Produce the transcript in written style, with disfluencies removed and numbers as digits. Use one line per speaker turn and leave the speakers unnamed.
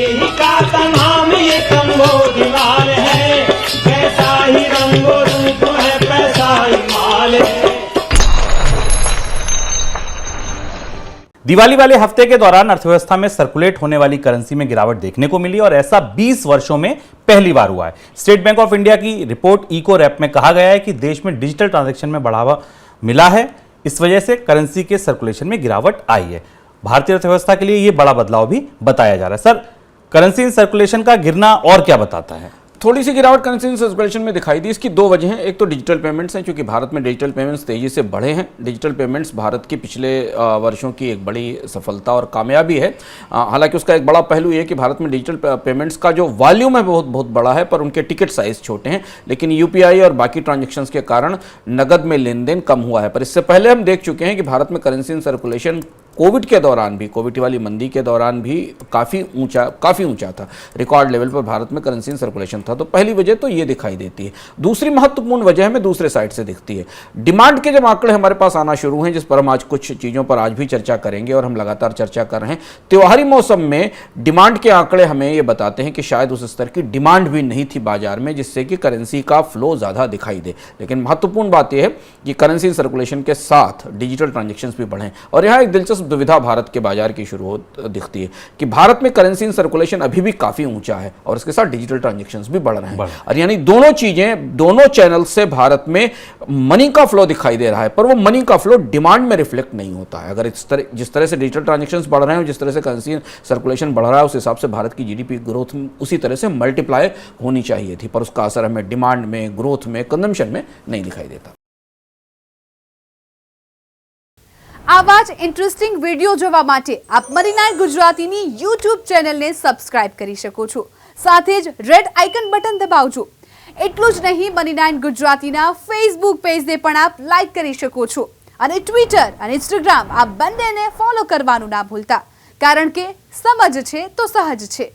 का नाम ये कंबोजलाल है, कैसा ही रंगो रूप है, पैसा ही माल है।
दिवाली वाले हफ्ते के दौरान अर्थव्यवस्था में सर्कुलेट होने वाली करेंसी में गिरावट देखने को मिली और ऐसा 20 वर्षों में पहली बार हुआ है। स्टेट बैंक ऑफ इंडिया की रिपोर्ट इको रैप में कहा गया है कि देश में डिजिटल ट्रांजैक्शन में बढ़ावा मिला है, इस वजह से करेंसी के सर्कुलेशन में गिरावट आई है। भारतीय अर्थव्यवस्था के लिए यह बड़ा बदलाव भी बताया जा रहा है। सर, करेंसी इन सर्कुलेशन का गिरना और क्या बताता है?
थोड़ी सी गिरावट करेंसी सर्कुलेशन में दिखाई दी। इसकी दो वजह हैं। एक तो डिजिटल पेमेंट्स हैं, क्योंकि भारत में डिजिटल पेमेंट्स तेजी से बढ़े हैं। डिजिटल पेमेंट्स भारत की पिछले वर्षों की एक बड़ी सफलता और कामयाबी है। हालांकि उसका एक बड़ा पहलू ये कि भारत में डिजिटल पेमेंट्स का जो वॉल्यूम है बहुत बड़ा है, पर उनके टिकट साइज छोटे हैं। लेकिन यूपीआई और बाकी ट्रांजेक्शन्स के कारण नगद में लेन देन कम हुआ है। पर इससे पहले हम देख चुके हैं कि भारत में करेंसी इन सर्कुलेशन कोविड के दौरान भी, कोविड वाली मंदी के दौरान भी काफ़ी ऊंचा था। रिकॉर्ड लेवल पर भारत में करेंसी इन सर्कुलेशन था। तो पहली वजह तो ये दिखाई देती है। दूसरी महत्वपूर्ण वजह हमें दूसरे साइड से दिखती है। डिमांड के जब आंकड़े हमारे पास आना शुरू हैं, जिस पर हम आज कुछ चीज़ों पर आज भी चर्चा करेंगे और हम लगातार चर्चा कर रहे हैं। त्योहारी मौसम में डिमांड के आंकड़े हमें ये बताते हैं कि शायद उस स्तर की डिमांड भी नहीं थी बाजार में, जिससे कि करेंसी का फ्लो ज़्यादा दिखाई दे। लेकिन महत्वपूर्ण बात यह है कि करेंसी इन सर्कुलेशन के साथ डिजिटल ट्रांजेक्शन्स भी बढ़े। और यहाँ एक दिलचस्प दुविधा भारत के बाजार की शुरू दिखती है कि भारत में करेंसी इन सर्कुलेशन अभी भी काफी ऊंचा है और इसके साथ डिजिटल ट्रांजैक्शंस भी बढ़ रहे हैं। और यानी दोनों चीजें, दोनों चैनल से भारत में मनी का फ्लो दिखाई दे रहा है, पर वो मनी का फ्लो डिमांड में रिफ्लेक्ट नहीं होता है। अगर जिस तरह से डिजिटल ट्रांजैक्शंस बढ़ रहे हैं, जिस तरह से करेंसी सर्कुलेशन बढ़ रहा है, उस हिसाब से भारत की जीडीपी ग्रोथ उसी तरह से मल्टीप्लाई होनी चाहिए थी, पर उसका असर हमें डिमांड में, ग्रोथ में, कंजम्पशन में नहीं दिखाई देता।
આવા જ ઇન્ટરેસ્ટિંગ વિડીયો જોવા માટે આપ મની 9 ગુજરાતીની YouTube ચેનલને સબસ્ક્રાઇબ કરી શકો છો। સાથે જ રેડ આઇકન બટન દબાવજો। એટલું જ નહીં, મની 9 ગુજરાતીના ફેસબુક પેજને પણ આપ લાઇક કરી શકો છો અને ટ્વિટર અને ઇન્સ્ટાગ્રામ આ બંનેને ફોલો કરવાનું ના ભૂલતા, કારણ કે સમજ છે તો સહજ છે।